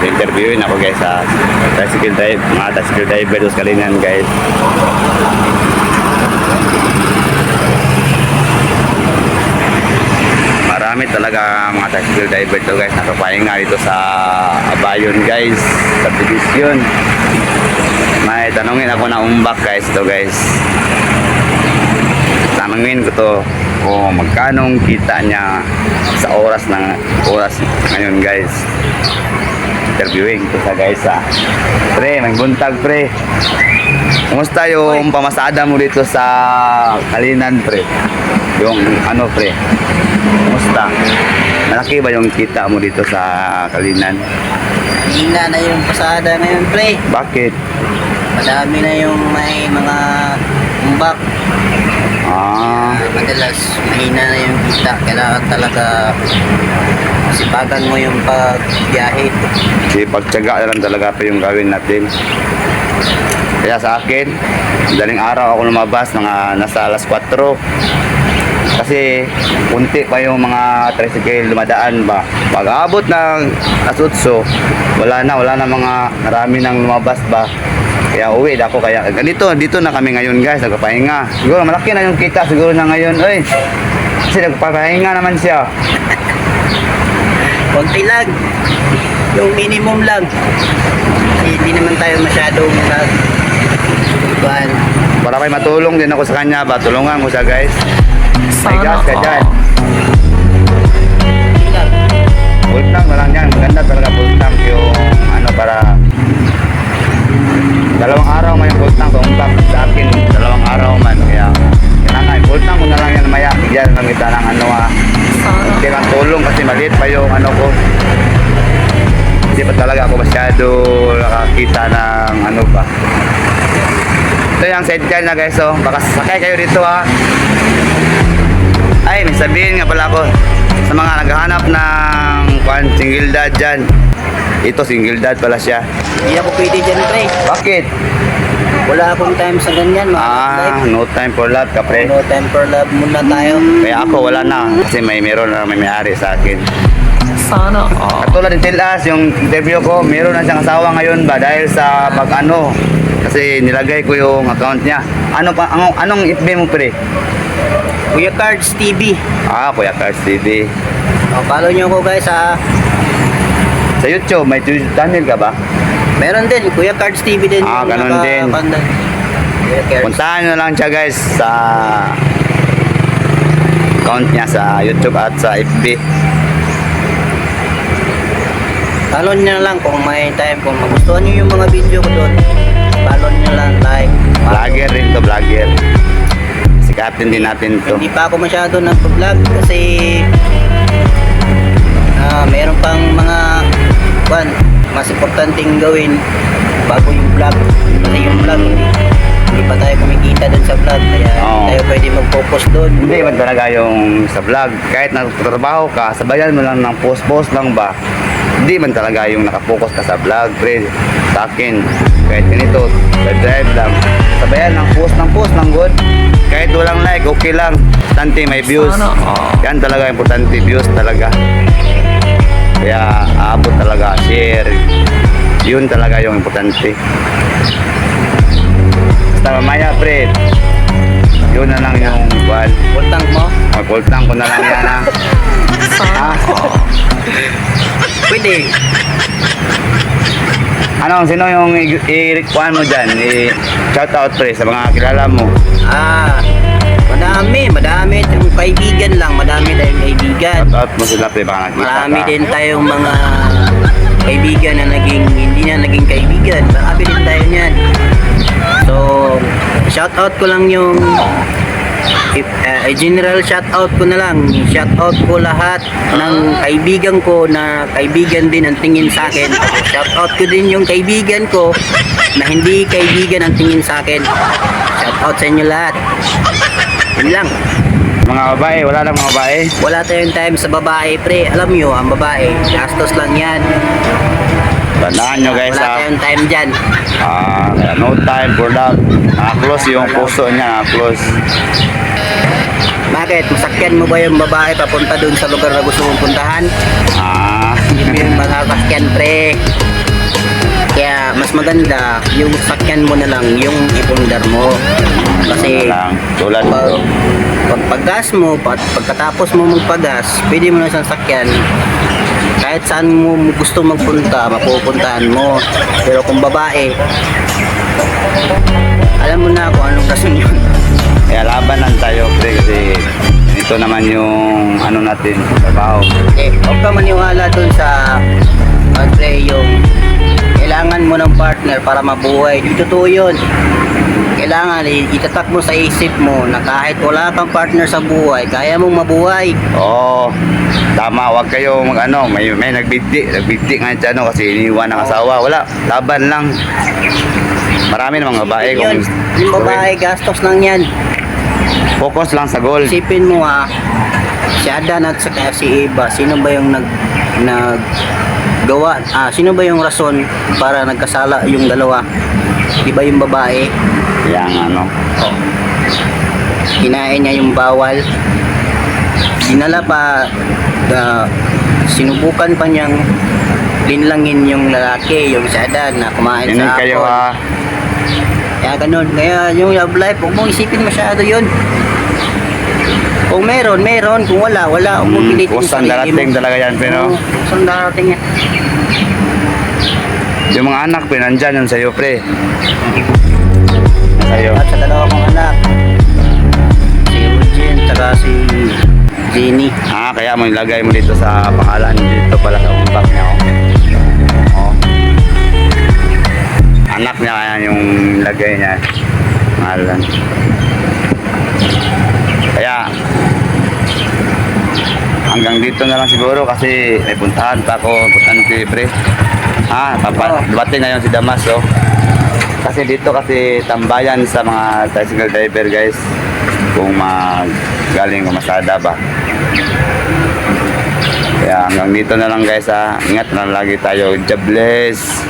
interviewin ako guys sa tricycle drive, mga tricycle driver sa Kalinan guys. Marami talaga mga tricycle driver to guys, nakapahinga dito sa Abayon guys, sa Division. May tanungin ako na umbak guys to guys. Tanungin ko to kung magkano kita niya sa oras ngayon guys. Interviewing ko sa guys ha. Pre, magbuntag pre. Kumusta yung pamasada mo dito sa Kalinan pre? Yung ano pre? Kumusta? Malaki ba yung kita mo dito sa Kalinan? Hina na yung pasada ngayon, pre. Bakit? Madami na yung may mga umbak. Madalas mahina na yung kita. Kailangan talaga sipagan mo yung pagbiyahe. Kasi pagtyaga na lang talaga pa yung gawin natin. Kaya sa akin, daling araw ako lumabas, mga nasa alas 4. Kasi kunti pa yung mga tricycle dumadaan ba. Pag abot ng alas 8, wala na mga marami nang lumabas ba. Kaya uwi ako, kaya dito na kami ngayon guys, nagpapahinga. Siguro malaki na yung kita siguro na ngayon. Oy, kasi nagpapahinga naman siya. Konti lang. Yung minimum lang. Hindi naman tayo masyadong Para may matulong din ako sa kanya ba, tulungan ko siya guys. May gas ka dyan. Full tank na lang yan, maganda talaga full tank yung ano, para 2 araw may full tank umbak sa akin, 2 araw man, kaya kailangan full tank ko na lang yan maya, bigyan lang kita ng ano hindi lang tulong kasi maliit pa yung ano ko, hindi pa talaga ako masyado nakakita ng ano ba. Ito yung sidecar na guys, oh. Baka sakay kayo dito ha. Ay, may sabihin nga pala ako sa mga naghahanap ng single dad dyan. Ito single dad pala siya. Hindi ako pwede dyan, pre. Bakit? Wala akong time sa ganyan, No time for love ka pre. No time for love muna tayo. Kaya ako wala na kasi meron na may may-ari sa akin. Sana Katulad ng Tilas, yung interview ko, meron na siyang asawa ngayon ba dahil sa pag-ano. Kasi nilagay ko yung account niya. Anong FB mo pre? Kuya Cards TV. Kuya Cards TV. Follow nyo ko guys ha. Sa YouTube, may YouTube channel ka ba? Meron din, Kuya Cards TV din. Ganun din. Kuya Cards. Puntahan nyo lang siya guys sa account niya sa YouTube at sa FB. Follow nyo na lang kung may time. Kung magustuhan nyo yung mga video ko doon, follow nyo lang, like. Vlogger rin to, vlogger. Sikatin din natin to. Hindi pa ako masyado nag-vlog kasi meron pang mga mas importanteng gawin bago yung vlog. Kasi yung vlog, hindi pa tayo kumikita dun sa vlog. Kaya tayo pwede mag-focus doon. Hindi man talaga yung sa vlog. Kahit nagtatrabaho ka, sabayan mo lang ng post-post lang ba. Hindi man talaga yung nakapokus ka sa vlog, pre. Sa akin, kahit ganito, sa drive lang. Sabayan ng post ng good. Kahit walang like, okay lang. Importante may views. Yan talaga importante, views talaga. Kaya aabot talaga, share. Yun talaga yung importante. Basta mamaya, pre. Yun na lang yung buwan. Full tank mo? Full tank ko na lang yan ha. Pwede. Sino yung i-require mo dyan? Shout out pre sa mga kilala mo. Madami. Yung kaibigan lang, madami tayong kaibigan. Shout out mo sila pre, baka nakita Marami ka. din tayong mga kaibigan na hindi na naging kaibigan. Marami din tayo niyan. So, shout out ko lang yung general shout out ko na lang. Shout out ko lahat ng kaibigan ko na kaibigan din ang tingin sa akin. Shout out ko din yung kaibigan ko na hindi kaibigan ang tingin sa akin. Shout out sa inyo lahat. Yun lang. Mga babae, wala lang mga babae. Wala tayong time sa babae, pre. Alam nyo, ang babae, gastos lang yan. Tandaan nyo guys Wala ha. tayong time dyan. No time for love. Close yung puso niya, close. Bakit? Masakyan mo ba yung babae papunta dun sa lugar na gusto mong puntahan? Hindi mo yung masasakyan, pre. Kaya mas maganda yung sakyan mo na lang yung ipundar mo. Kasi lang. Tulad pag, nito. pag paggas mo, pagkatapos mo magpagas, pwede mo na siyang sakyan. Kahit saan mo gusto magpunta, mapupuntahan mo. Pero kung babae, alam mo na kung anong rason yun. Kaya laban lang tayo, pre, kasi ito naman yung ano natin, trabaho. Huwag ka maniwala dun sa pre, yung kailangan mo ng partner para mabuhay. Di totoo yun. Kailangan itatak mo sa isip mo na kahit wala kang partner sa buhay, kaya mong mabuhay. Oo, tama, wag kayo may nagbigti nga dyan, no, kasi iniwan ng asawa. Wala, laban lang. Marami namang babae Yun, yung babae, gastos lang yan. focus lang sa goal. Isipin mo si Adan at saka si Eva, sino ba yung naggawa, sino ba yung rason para nagkasala yung dalawa? Di ba yung babae? Yang Kinain niya yung bawal. Dinala pa, sinubukan pa niyang linlangin yung lalaki, yung si Adan na kumain Yun sa kayo hapon. Kaya ganun. Kaya yung love life, huwag mong isipin masyado yun. Kung meron. Kung wala. Huwag mong pilitin yung kusang sarili darating mo. talaga yan, pero Oo, kusang darating yan. yung mga anak, pre, nandyan yun sa'yo, pre. Sa'yo. At sa dalawa kong anak, si Eugene, saka si Jenny. Kaya mo ilagay mo dito sa pangalan dito pala sa umbak niya. Oh. Anak niya kaya yung lagay niya. Pangalan. Kaya hanggang dito na lang siguro kasi may puntahan pa ako. Puntahan ko pre. Dumating ngayon si Damaso. Kasi dito kasi tambayan sa mga tricycle driver guys. Kung galing kumasada ba. Kaya hanggang dito na lang guys. Ingat na lang lagi tayo. God bless.